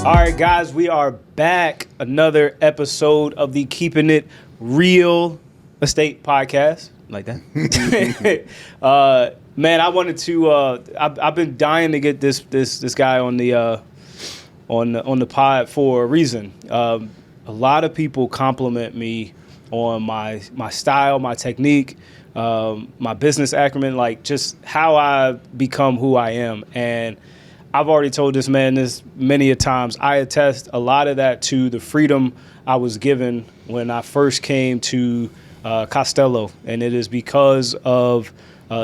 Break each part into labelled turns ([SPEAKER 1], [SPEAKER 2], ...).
[SPEAKER 1] All right, guys, we are back. Another episode of the Keeping It Real Estate podcast. Like that? Man, I wanted to. I've been dying to get this guy on the pod for a reason. A lot of people compliment me on my style, my technique, my business acumen, like just how I become who I am. And I've already told this man this many a times. I attest a lot of that to the freedom I was given when I first came to Costello, and it is because of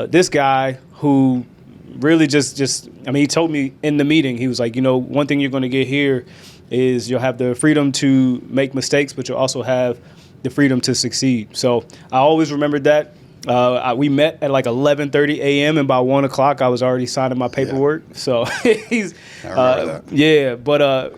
[SPEAKER 1] this guy who really just. I mean, he told me in the meeting, he was like, you know, one thing you're going to get here is you'll have the freedom to make mistakes, but you'll also have the freedom to succeed. So I always remembered that. We met at like 11:30 a.m. and by 1 o'clock I was already signing my paperwork. Yeah. So he's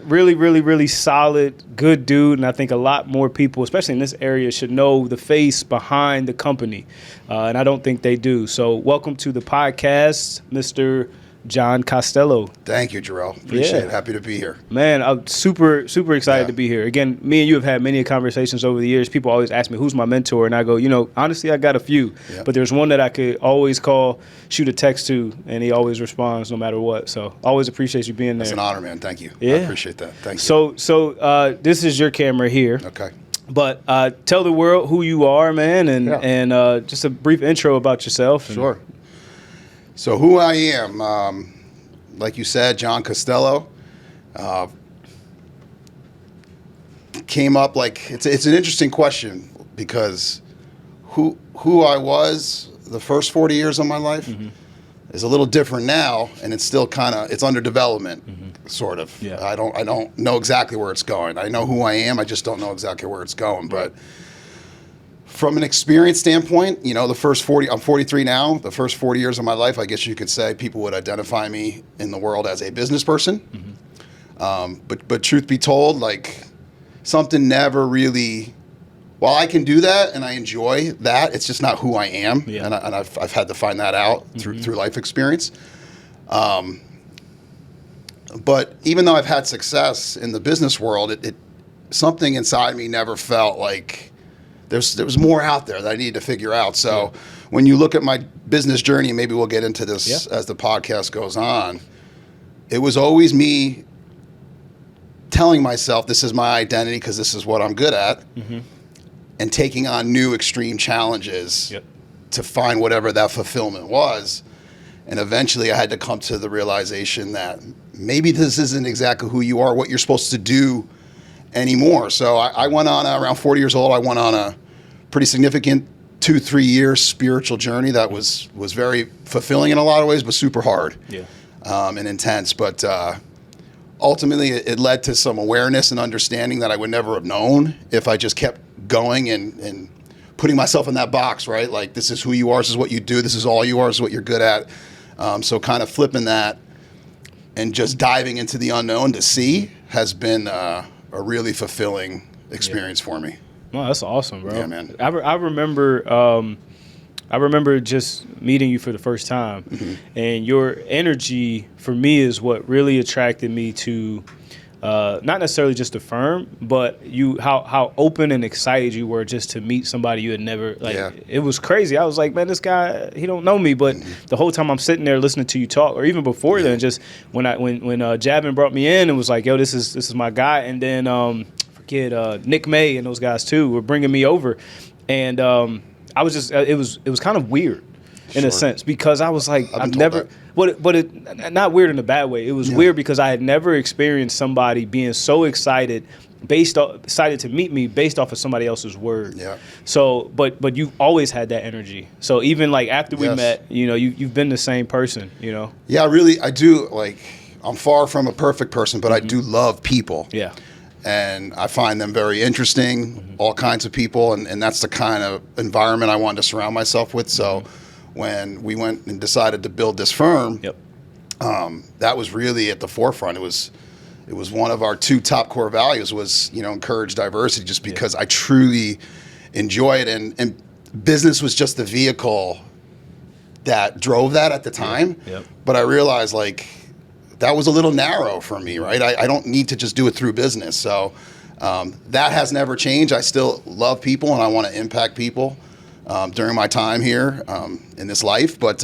[SPEAKER 1] really solid, good dude, and I think a lot more people, especially in this area, should know the face behind the company, and I don't think they do. So welcome to the podcast, Mr. John Costello.
[SPEAKER 2] Thank you, Jerell. Appreciate it. Happy to be here.
[SPEAKER 1] Man, I'm super excited to be here. Again, me and you have had many conversations over the years. People always ask me, who's my mentor? And I go, you know, honestly, I got a few. Yep. But there's one that I could always call, shoot a text to, and he always responds no matter what. So always appreciate you being there.
[SPEAKER 2] It's an honor, man. Thank you.
[SPEAKER 1] Yeah.
[SPEAKER 2] I appreciate that. Thank you.
[SPEAKER 1] So this is your camera here.
[SPEAKER 2] Okay.
[SPEAKER 1] But tell the world who you are, man, and just a brief intro about yourself.
[SPEAKER 2] Sure. So who I am, like you said, John Costello, came up like it's an interesting question because who I was the first 40 years of my life is a little different now, and it's still it's under development, sort of. Yeah. I don't know exactly where it's going. I know who I am. I just don't know exactly where it's going, but. From an experience standpoint, you know, I'm 43 now. The first 40 years of my life, I guess you could say, people would identify me in the world as a business person. But truth be told, like, something never really, while I can do that and I enjoy that, it's just not who I am. Yeah. And I've had to find that out through life experience. But even though I've had success in the business world, it something inside me never felt like, there was more out there that I needed to figure out. So when you look at my business journey, maybe we'll get into this as the podcast goes on, it was always me telling myself this is my identity because this is what I'm good at, and taking on new extreme challenges to find whatever that fulfillment was. And eventually I had to come to the realization that maybe this isn't exactly who you are, what you're supposed to do anymore. So I went on, around 40 years old, I went on a pretty significant 2-3 year spiritual journey that was very fulfilling in a lot of ways, but super hard and intense. But ultimately it led to some awareness and understanding that I would never have known if I just kept going and putting myself in that box, right? Like, this is who you are, this is what you do, this is all you are, this is what you're good at. So kind of flipping that and just diving into the unknown to see has been a really fulfilling experience for me.
[SPEAKER 1] No, that's awesome, bro.
[SPEAKER 2] Yeah, man.
[SPEAKER 1] I remember just meeting you for the first time, and your energy for me is what really attracted me to not necessarily just the firm, but how open and excited you were just to meet somebody you had never It was crazy. I was like, man, this guy, he don't know me, but the whole time I'm sitting there listening to you talk, or even before then, just when Javin brought me in and was like, yo, this is my guy, and then Nick May and those guys too were bringing me over, and I was just it was kind of weird in a sense, because I was like, I've never, but it not weird in a bad way. It was weird because I had never experienced somebody being so excited to meet me based off of somebody else's word. Yeah. So, but you've always had that energy. So even like after we met, you know, you've been the same person, you know? Yeah,
[SPEAKER 2] I do. Like, I'm far from a perfect person, but I do love people. Yeah. And I find them very interesting, all kinds of people. And that's the kind of environment I wanted to surround myself with. So when we went and decided to build this firm, that was really at the forefront. It was one of our 2 top core values was, you know, encourage diversity, just because I truly enjoy it. And business was just the vehicle that drove that at the time. But I realized, like, that was a little narrow for me, right? I don't need to just do it through business. So that has never changed. I still love people and I want to impact people during my time here in this life. But,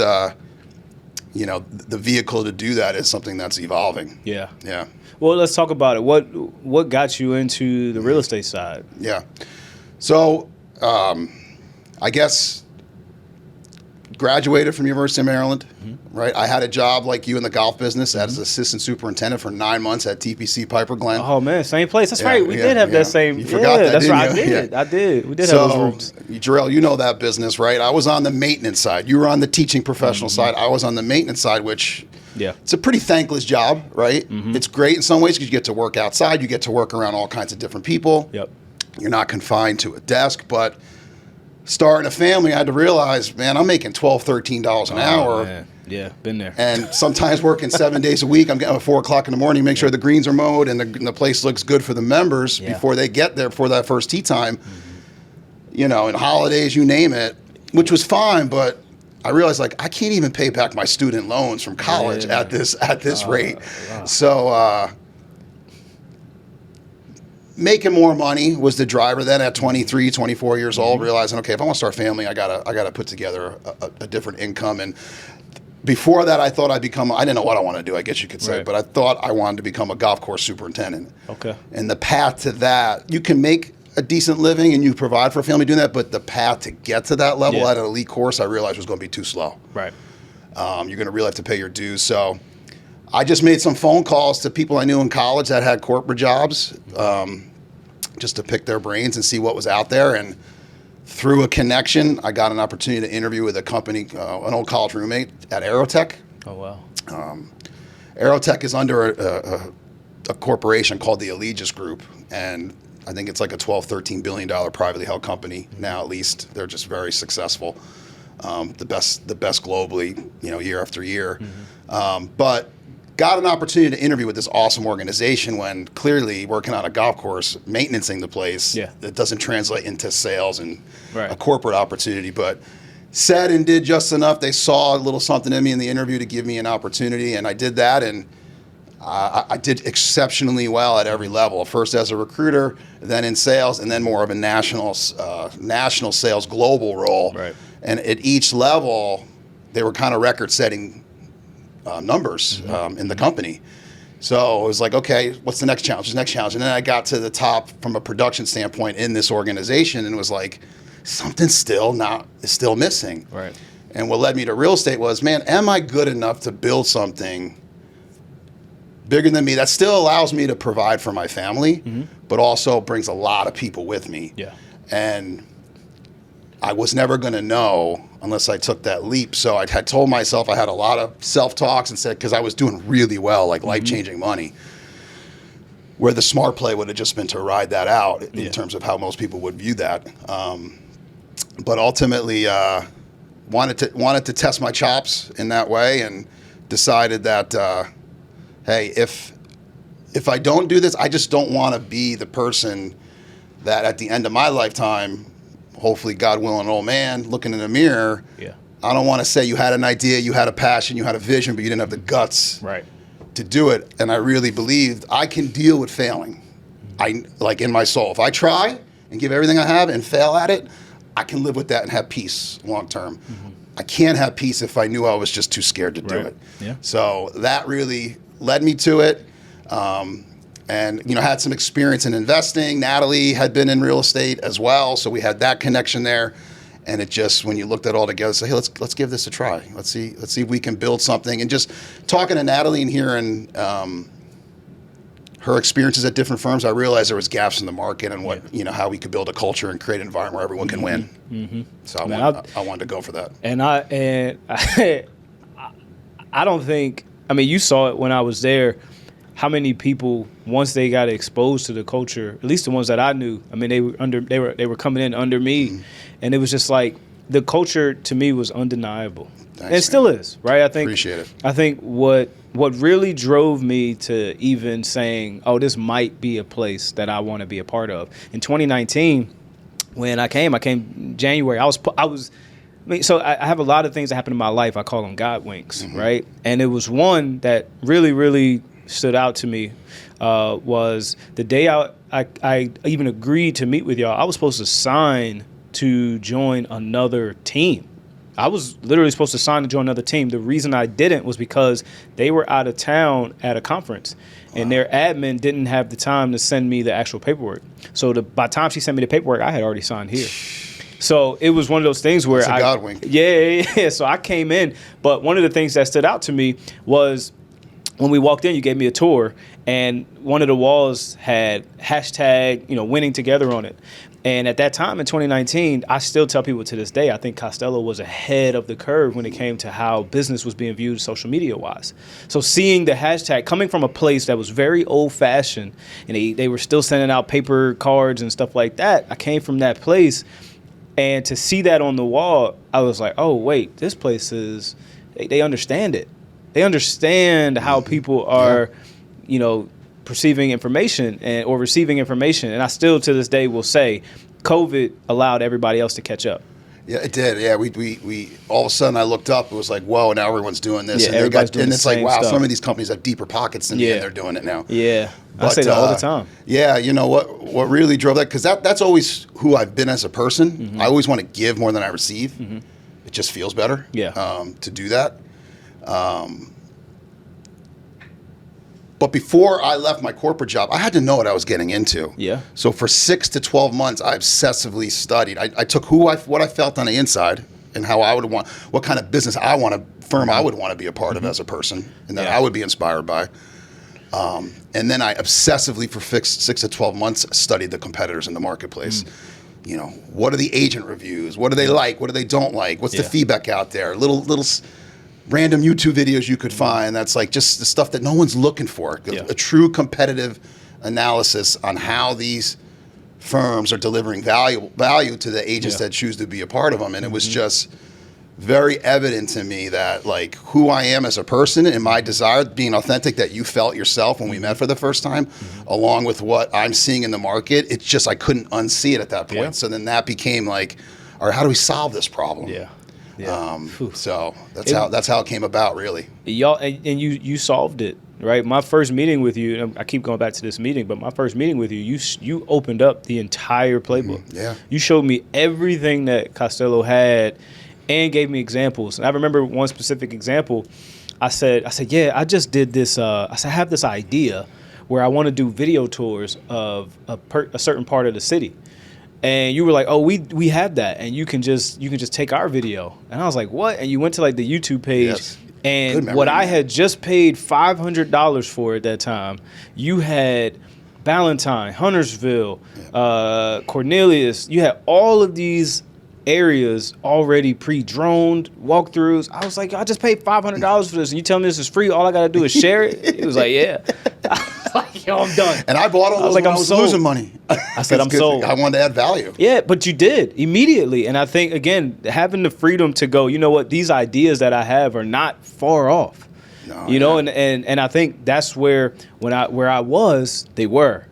[SPEAKER 2] the vehicle to do that is something that's evolving.
[SPEAKER 1] Yeah.
[SPEAKER 2] Yeah.
[SPEAKER 1] Well, let's talk about it. What got you into the real estate side?
[SPEAKER 2] Yeah. So I guess graduated from University of Maryland, right? I had a job like you in the golf business as assistant superintendent for 9 months at TPC Piper Glen.
[SPEAKER 1] Oh man, same place. That's
[SPEAKER 2] Yeah,
[SPEAKER 1] right. We
[SPEAKER 2] yeah,
[SPEAKER 1] did have
[SPEAKER 2] yeah.
[SPEAKER 1] that same.
[SPEAKER 2] You forgot that,
[SPEAKER 1] that's
[SPEAKER 2] didn't
[SPEAKER 1] right.
[SPEAKER 2] you?
[SPEAKER 1] I did.
[SPEAKER 2] Yeah.
[SPEAKER 1] I did. We did
[SPEAKER 2] So,
[SPEAKER 1] have those rooms.
[SPEAKER 2] Jerell, you know that business, right? I was on the maintenance side. You were on the teaching professional side. I was on the maintenance side, which it's a pretty thankless job, right? It's great in some ways because you get to work outside. You get to work around all kinds of different people.
[SPEAKER 1] Yep.
[SPEAKER 2] You're not confined to a desk, but starting a family, I had to realize, man, I'm making $12, $13 an hour.
[SPEAKER 1] Man. Yeah, been there.
[SPEAKER 2] And sometimes working 7 days a week. I'm getting up at 4 o'clock in the morning, make sure the greens are mowed and the place looks good for the members before they get there, before that first tee time. And holidays, you name it, which was fine. But I realized, like, I can't even pay back my student loans from college at this rate. Wow. So making more money was the driver then at 23, 24 years old, realizing, okay, if I want to start a family, I gotta put together a different income. And before that, I thought I didn't know what I want to do, I guess you could say, but I thought I wanted to become a golf course superintendent.
[SPEAKER 1] Okay.
[SPEAKER 2] And the path to that, you can make a decent living and you provide for a family doing that, but the path to get to that level at an elite course, I realized was going to be too slow.
[SPEAKER 1] Right.
[SPEAKER 2] You're going to really have to pay your dues. So I just made some phone calls to people I knew in college that had corporate jobs, just to pick their brains and see what was out there. And through a connection, I got an opportunity to interview with a company, an old college roommate at Aerotek.
[SPEAKER 1] Oh, wow.
[SPEAKER 2] Aerotek is under a corporation called the NÖIRE Group, and I think it's like a $12, $13 billion privately held company now. At least they're just very successful, the best globally, year after year. But got an opportunity to interview with this awesome organization when clearly working on a golf course, maintaining the place, it doesn't translate into sales and a corporate opportunity. But said and did just enough. They saw a little something in me in the interview to give me an opportunity, and I did that, and I did exceptionally well at every level. First as a recruiter, then in sales, and then more of a national sales global role. Right. And at each level, they were kind of record-setting numbers in the company. So it was like, okay, what's the next challenge? What's the next challenge? And then I got to the top from a production standpoint in this organization, and it was like, something's still missing. Right. And what led me to real estate was, man, am I good enough to build something bigger than me that still allows me to provide for my family, but also brings a lot of people with me? Yeah. And I was never going to know unless I took that leap. So I had told myself, I had a lot of self-talks and said, because I was doing really well, like life-changing money, where the smart play would have just been to ride that out in terms of how most people would view that. But ultimately, wanted to test my chops in that way, and decided that, hey, if I don't do this, I just don't want to be the person that at the end of my lifetime, hopefully, God willing, an old man looking in the mirror. Yeah. I don't want to say you had an idea, you had a passion, you had a vision, but you didn't have the guts to do it. And I really believed I can deal with failing. Like in my soul. If I try and give everything I have and fail at it, I can live with that and have peace long term. I can't have peace if I knew I was just too scared to do it. Yeah. So that really led me to it. And had some experience in investing. Natalie had been in real estate as well, so we had that connection there. And it just, when you looked at it all together, say, hey, let's give this a try. Let's see if we can build something. And just talking to Natalie and hearing her experiences at different firms, I realized there was gaps in the market and what how we could build a culture and create an environment where everyone can win. So I wanted to go for that.
[SPEAKER 1] And I don't think, you saw it when I was there. How many people, once they got exposed to the culture, at least the ones that I knew, they were coming in under me, and it was just like the culture to me was undeniable. Thanks, and it still is, right?
[SPEAKER 2] Appreciate it.
[SPEAKER 1] I think what really drove me to even saying, oh, this might be a place that I want to be a part of. In 2019, when I came January, I mean, so I have a lot of things that happen in my life. I call them God winks, right? And it was one that really, really stood out to me was the day I even agreed to meet with y'all. I was supposed to sign to join another team. I was literally supposed to sign to join another team. The reason I didn't was because they were out of town at a conference, and their admin didn't have the time to send me the actual paperwork. So by the time she sent me the paperwork, I had already signed here. So it was one of those things where
[SPEAKER 2] That's a God wink.
[SPEAKER 1] Yeah. So I came in, but one of the things that stood out to me was when we walked in, you gave me a tour, and one of the walls had hashtag, winning together on it. And at that time in 2019, I still tell people to this day, I think Costello was ahead of the curve when it came to how business was being viewed social media wise. So seeing the hashtag coming from a place that was very old fashioned, and they were still sending out paper cards and stuff like that. I came from that place, and to see that on the wall, I was like, oh, wait, this place they understand it. They understand how people are, perceiving information or receiving information. And I still to this day will say COVID allowed everybody else to catch up.
[SPEAKER 2] Yeah, it did. Yeah, we all of a sudden I looked up, it was like, whoa, now everyone's doing this.
[SPEAKER 1] Yeah,
[SPEAKER 2] and it's like, wow,
[SPEAKER 1] stuff.
[SPEAKER 2] Some of these companies have deeper pockets than me, and they're doing it now.
[SPEAKER 1] Yeah,
[SPEAKER 2] But,
[SPEAKER 1] I say that all the time.
[SPEAKER 2] Yeah, you know what really drove that, because that's always who I've been as a person. I always want to give more than I receive. It just feels better to do that. But before I left my corporate job, I had to know what I was getting into.
[SPEAKER 1] Yeah.
[SPEAKER 2] So for 6 to 12 months, I obsessively studied. I took what I felt on the inside and how I would want, what kind of business firm I would want to be a part of as a person, and that I would be inspired by. And then I obsessively for 6 to 12 months studied the competitors in the marketplace. What are the agent reviews? What do they like? What do they don't like? What's the feedback out there? Little random YouTube videos you could find that's like just the stuff that no one's looking for. A true competitive analysis on how these firms are delivering value to the agents that choose to be a part of them. And it was just very evident to me that like who I am as a person and my desire, being authentic, that you felt yourself when we met for the first time, along with what I'm seeing in the market, it's just I couldn't unsee it at that point. So then that became like, all right, how do we solve this problem? So that's how it came about, really.
[SPEAKER 1] Y'all, and you solved it, right? My first meeting with you, and I keep going back to this meeting, but my first meeting with you, you opened up the entire playbook. You showed me everything that Costello had and gave me examples. And I remember one specific example. I said, yeah, I just did this. I said, I have this idea where I want to do video tours of a certain part of the city. And you were like, oh, we have that, and you can just take our video. And I was like, what? And you went to like the YouTube page, and what I had just paid $500 for at that time, you had Ballantyne, Huntersville, Cornelius. You had all of these areas already pre-droned walkthroughs. I was like, I just paid $500 for this, and you tell me this is free. All I got to do is share it. It was like, yeah. Like, yo, I'm done.
[SPEAKER 2] And I bought all those when I was losing money.
[SPEAKER 1] I said, I'm sold.
[SPEAKER 2] I wanted to add value.
[SPEAKER 1] Yeah, but you did immediately. And I think, again, having the freedom to go, you know what, these ideas that I have are not far off. And I think that's where I was, they were.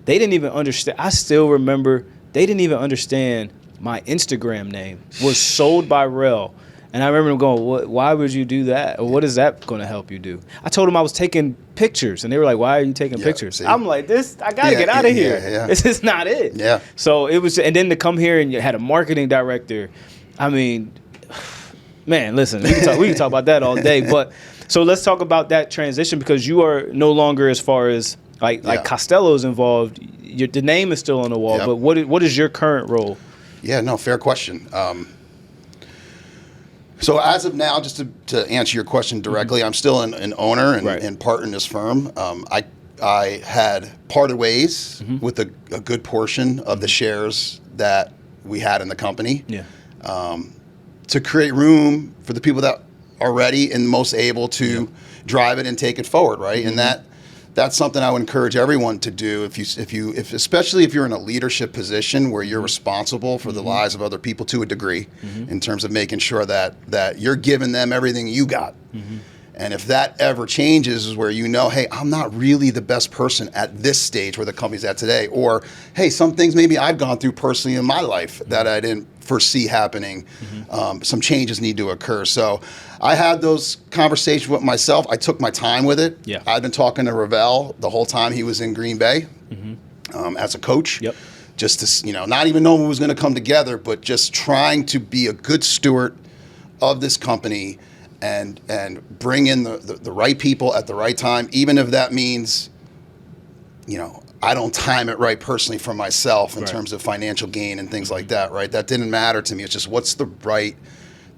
[SPEAKER 1] They didn't even understand. I still remember they didn't even understand my Instagram name was sold by Jerell. And I remember them going, why would you do that? Or what is that going to help you do? I told them I was taking pictures, and they were like, why are you taking pictures?
[SPEAKER 2] See?
[SPEAKER 1] I'm like, I got to get out of here. This is not it.
[SPEAKER 2] Yeah.
[SPEAKER 1] So it was, and then to come here and you had a marketing director. I mean, man, listen, we can talk about that all day. But so let's talk about that transition, because you are no longer, as far as like Costello's involved, the name is still on the wall, but what is your current role?
[SPEAKER 2] Yeah, no, fair question. So as of now, just to answer your question directly, I'm still an owner and part in this firm. I had parted ways with a good portion of the shares that we had in the company to create room for the people that are ready and most able to drive it and take it forward, right? And that's something I would encourage everyone to do. Especially if you're in a leadership position where you're responsible for the lives of other people to a degree, in terms of making sure that you're giving them everything you got. And if that ever changes, is where you know, hey, I'm not really the best person at this stage where the company's at today. Or, hey, some things maybe I've gone through personally in my life that I didn't foresee happening. Some changes need to occur. So I had those conversations with myself. I took my time with it.
[SPEAKER 1] Yeah.
[SPEAKER 2] I've been talking to Jerell the whole time he was in Green Bay as a coach.
[SPEAKER 1] Yep.
[SPEAKER 2] Just to, not even knowing what was going to come together, but just trying to be a good steward of this company and bring in the right people at the right time, even if that means, I don't time it right personally for myself in terms of financial gain and things like that, right? That didn't matter to me. It's just what's the right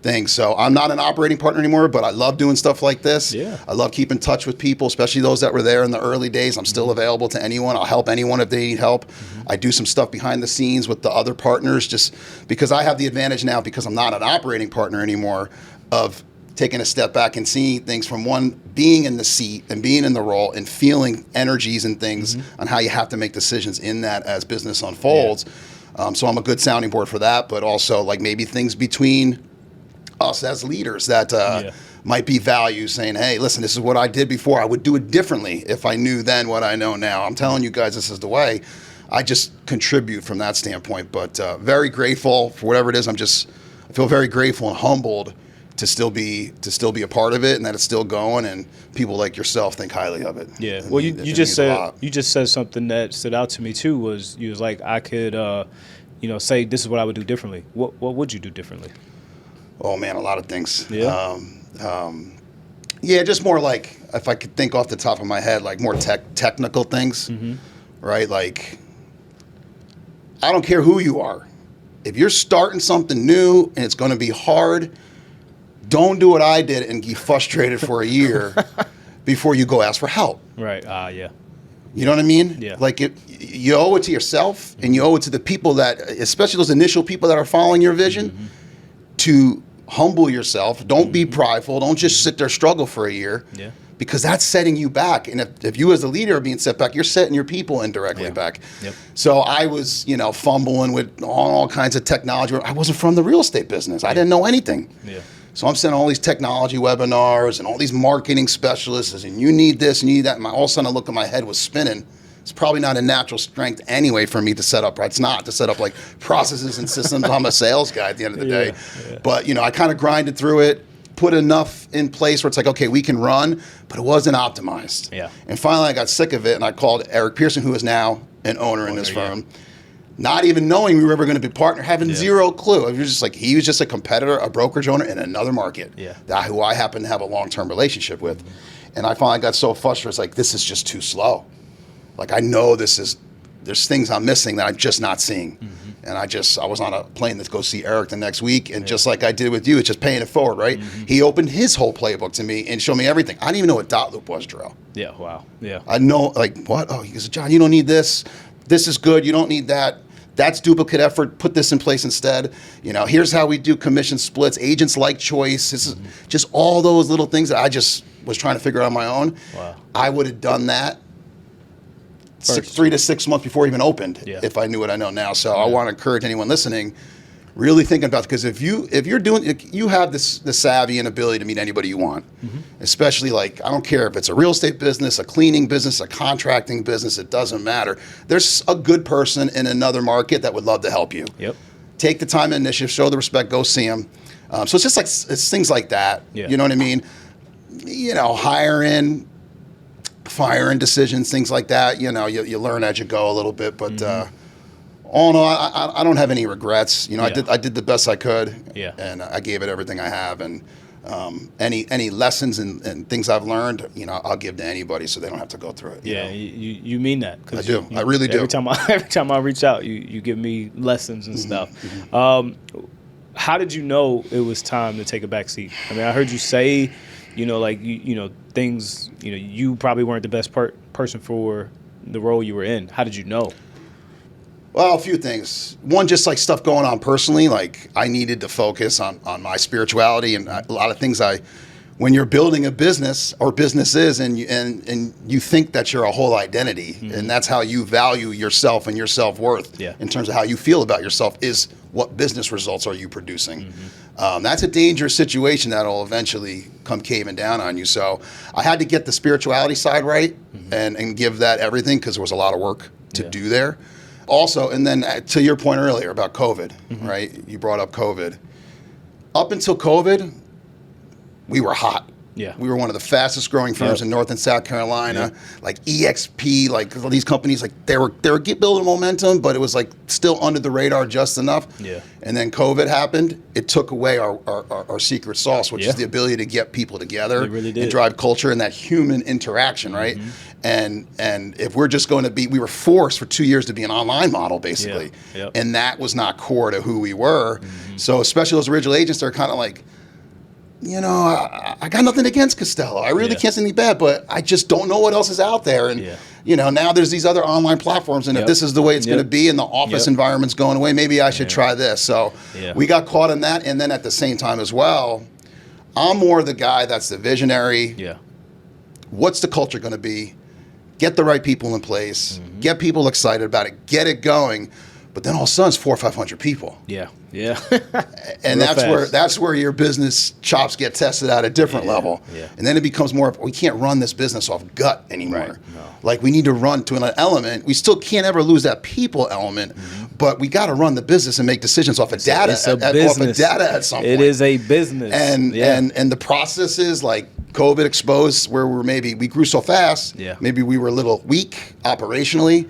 [SPEAKER 2] thing. So I'm not an operating partner anymore, but I love doing stuff like this.
[SPEAKER 1] Yeah.
[SPEAKER 2] I love keeping in touch with people, especially those that were there in the early days. I'm still available to anyone. I'll help anyone if they need help. I do some stuff behind the scenes with the other partners just because I have the advantage now, because I'm not an operating partner anymore, of taking a step back and seeing things from being in the seat and being in the role and feeling energies and things on how you have to make decisions in that as business unfolds. So I'm a good sounding board for that, but also like maybe things between us as leaders that might be value, saying, hey, listen, this is what I did before. I would do it differently if I knew then what I know now. I'm telling you guys, this is the way. I just contribute from that standpoint, but very grateful for whatever it is. I feel very grateful and humbled to still be a part of it, and that it's still going, and people like yourself think highly of it.
[SPEAKER 1] Yeah. Well, you just said something that stood out to me too. Was you was like, I could say this is what I would do differently. What would you do differently?
[SPEAKER 2] Oh man, a lot of things.
[SPEAKER 1] Yeah.
[SPEAKER 2] Just more like, if I could think off the top of my head, like more technical things, right? Like, I don't care who you are. If you're starting something new and it's going to be hard, don't do what I did and get frustrated for a year before you go ask for help.
[SPEAKER 1] Right. Yeah.
[SPEAKER 2] You know what I mean?
[SPEAKER 1] Yeah.
[SPEAKER 2] Like you owe it to yourself, and you owe it to the people that, especially those initial people that are following your vision, to humble yourself. Don't be prideful. Don't just sit there struggle for a year.
[SPEAKER 1] Yeah.
[SPEAKER 2] Because that's setting you back. And if you as a leader are being set back, you're setting your people indirectly back.
[SPEAKER 1] Yep.
[SPEAKER 2] So I was, fumbling with all kinds of technology. I wasn't from the real estate business. I didn't know anything.
[SPEAKER 1] Yeah.
[SPEAKER 2] So I'm sending all these technology webinars and all these marketing specialists, and you need this and you need that. And all of a sudden I look at my head was spinning. It's probably not a natural strength anyway for me to set up. Right? It's not to set up like processes and systems. I'm a sales guy at the end of the day.
[SPEAKER 1] Yeah.
[SPEAKER 2] But, I kind of grinded through it, put enough in place where it's like, okay, we can run, but it wasn't optimized.
[SPEAKER 1] Yeah.
[SPEAKER 2] And finally I got sick of it, and I called Eric Pearson, who is now an owner in this firm. Not even knowing we were ever going to be partner, having zero clue. It was just like, he was just a competitor, a brokerage owner in another market, who I happen to have a long-term relationship with. And I finally got so frustrated, it's like, this is just too slow. Like, I know there's things I'm missing that I'm just not seeing. And I was on a plane to go see Eric the next week, and just like I did with you, it's just paying it forward, right? He opened his whole playbook to me and showed me everything. I didn't even know what dot loop was, Jerell.
[SPEAKER 1] Yeah, wow. Yeah.
[SPEAKER 2] I know, like, what? Oh, he goes, John, you don't need this. This is good. You don't need that. That's duplicate effort. Put this in place instead. Here's how we do commission splits. Agents like choice. This is just all those little things that I just was trying to figure out on my own.
[SPEAKER 1] Wow.
[SPEAKER 2] I would have done that 3 to 6 months before it even opened if I knew what I know now. So I want to encourage anyone listening, really thinking about it, because if you're doing, you have the savvy and ability to meet anybody you want, especially like, I don't care if it's a real estate business, a cleaning business, a contracting business, it doesn't matter. There's a good person in another market that would love to help you.
[SPEAKER 1] Yep.
[SPEAKER 2] Take the time and initiative, show the respect, go see them. So it's just like, it's things like that.
[SPEAKER 1] Yeah.
[SPEAKER 2] You know what I mean? Hiring, firing decisions, things like that. You learn as you go a little bit, but all in all, I don't have any regrets. I did the best I could, and I gave it everything I have. And any lessons and things I've learned, I'll give to anybody so they don't have to go through it.
[SPEAKER 1] You mean that?
[SPEAKER 2] I do. I really do.
[SPEAKER 1] Every time I reach out, you give me lessons and stuff. How did you know it was time to take a back seat? I mean, I heard you say, things, you probably weren't the best person for the role you were in. How did you know?
[SPEAKER 2] Well, a few things. One, just like stuff going on personally, like I needed to focus on my spirituality and a lot of things. When you're building a business or businesses and you think that you're a whole identity, and that's how you value yourself and your self-worth in terms of how you feel about yourself is what business results are you producing? That's a dangerous situation that'll eventually come caving down on you. So I had to get the spirituality side right and give that everything, because there was a lot of work to do there. Also, and then to your point earlier about COVID, right? You brought up COVID. Up until COVID, we were hot.
[SPEAKER 1] Yeah.
[SPEAKER 2] We were one of the fastest growing firms in North and South Carolina. Like EXP, like these companies, like they were building momentum, but it was like still under the radar just enough. Yeah. And then COVID happened. It took away our secret sauce, which is the ability to get people together and drive culture and that human interaction, right? And if we're just going to be, we were forced for 2 years to be an online model, basically. And that was not core to who we were. So especially those original agents, they're kind of like, you know, I got nothing against Costello. I really can't say anything bad, but I just don't know what else is out there. And, you know, now there's these other online platforms, and if this is the way it's going to be and the office environment's going away, maybe I should try this. So we got caught in that. And then at the same time as well, I'm more the guy that's the visionary. What's the culture going to be? Get the right people in place. Get people excited about it. Get it going. But then all of a sudden it's 400 or 500 people. And that's where your business chops get tested at a different level. And then it becomes more, we can't run this business off gut anymore. Like we need to run to an element. We still can't ever lose that people element, but we got to run the business and make decisions off of data. Off of data at some point.
[SPEAKER 1] It is a business.
[SPEAKER 2] And the process is like COVID exposed where we grew so fast. Maybe we were a little weak operationally.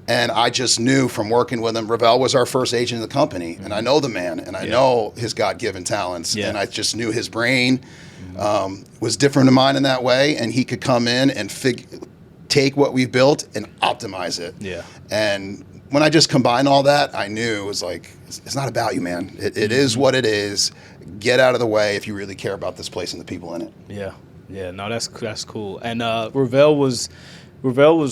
[SPEAKER 2] And I just knew from working with him, Ravel was our first agent in the company, and I know the man, and I know his God-given talents, and I just knew his brain was different than mine in that way, and he could come in and take what we've built and optimize it. And when I just combined all that, I knew it was like, it's not about you, man. It is what it is. Get out of the way if you really care about this place and the people in it.
[SPEAKER 1] No, that's cool. And Ravel was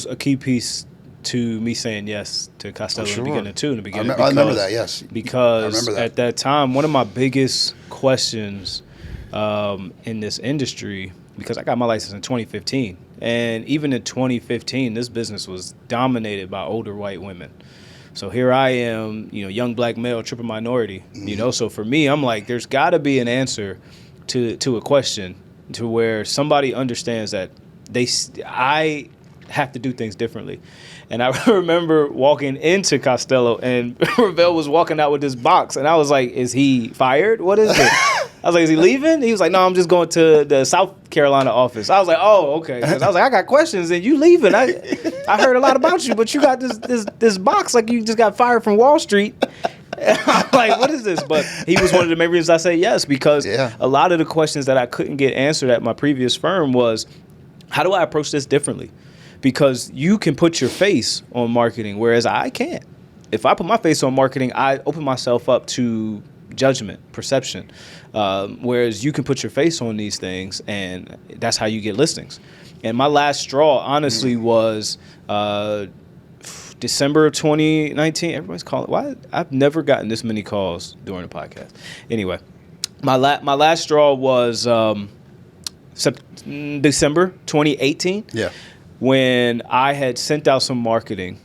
[SPEAKER 1] a key piece to me saying yes to Costello in the beginning too. In the beginning,
[SPEAKER 2] I remember that. Yes,
[SPEAKER 1] because at that time, one of my biggest questions in this industry, because I got my license in 2015, and even in 2015, this business was dominated by older white women. So here I am, you know, young black male, triple minority. You know, so for me, I'm like, there's got to be an answer to a question to where somebody understands that I have to do things differently. And I remember walking into Costello, and Ravel was walking out with this box, and I was like, is he fired? What is it? I was like, is he leaving? He was like, no, I'm just going to the South Carolina office. I was like, oh, okay. 'Cause I was like, I got questions, and you leaving. I heard a lot about you, but you got this box like you just got fired from Wall Street. I'm like, what is this? But he was one of the main reasons I say yes, because a lot of the questions that I couldn't get answered at my previous firm was, how do I approach this differently? Because you can put your face on marketing, whereas I can't. If I put my face on marketing, I open myself up to judgment, perception. Whereas you can put your face on these things, and that's how you get listings. And my last straw, honestly, was December of 2019. Everybody's calling. Why? I've never gotten this many calls during the podcast. Anyway, my last straw was December 2018. When I had sent out some marketing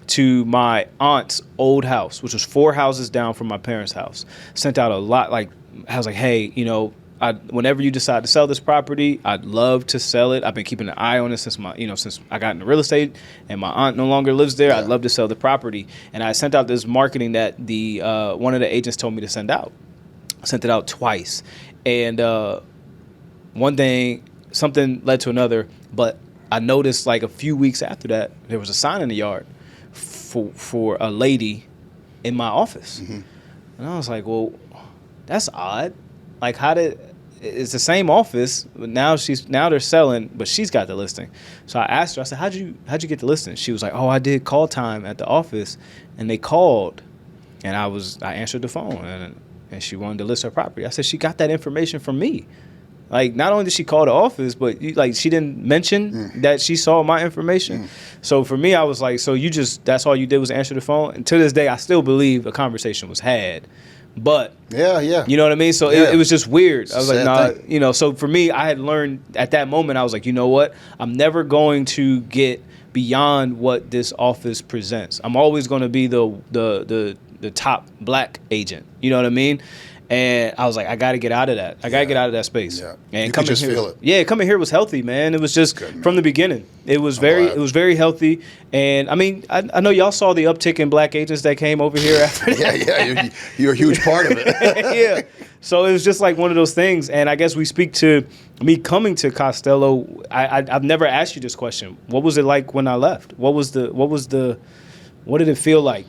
[SPEAKER 1] to my aunt's old house, which was 4 houses down from my parents' house. Sent out a lot. Like, I was like, hey, you know, whenever you decide to sell this property, I'd love to sell it. I've been keeping an eye on it since I got into real estate, and my aunt no longer lives there. I'd love to sell the property. And I sent out this marketing that the one of the agents told me to send out. I sent it out twice. And one thing, something led to another, but I noticed like a few weeks after that, there was a sign in the yard for a lady in my office. And I was like, well, that's odd. Like, it's the same office, but now they're selling, but she's got the listing. So I asked her, I said, how'd you get the listing? She was like, oh, I did call time at the office, and they called, and I answered the phone, and she wanted to list her property. I said, she got that information from me. Like, not only did she call the office, but she didn't mention that she saw my information. So for me, I was like, so that's all you did was answer the phone? And to this day, I still believe a conversation was had. But, you know what I mean? So it was just weird. I was like, nah, you know, so for me, I had learned at that moment, I was like, you know what? I'm never going to get beyond what this office presents. I'm always going to be the the top black agent. You know what I mean? And I was like, I got to get out of that. I got to get out of that space.
[SPEAKER 2] Yeah.
[SPEAKER 1] And
[SPEAKER 2] you could just feel it.
[SPEAKER 1] Yeah, coming here was healthy, man. It was just
[SPEAKER 2] Good,
[SPEAKER 1] from the beginning. It was very healthy. And I mean, I know y'all saw the uptick in black agents that came over here after that.
[SPEAKER 2] Yeah. You're a huge part of it.
[SPEAKER 1] Yeah. So it was just like one of those things. And I guess we speak to me coming to Costello. I've never asked you this question. What was it like when I left? What did it feel like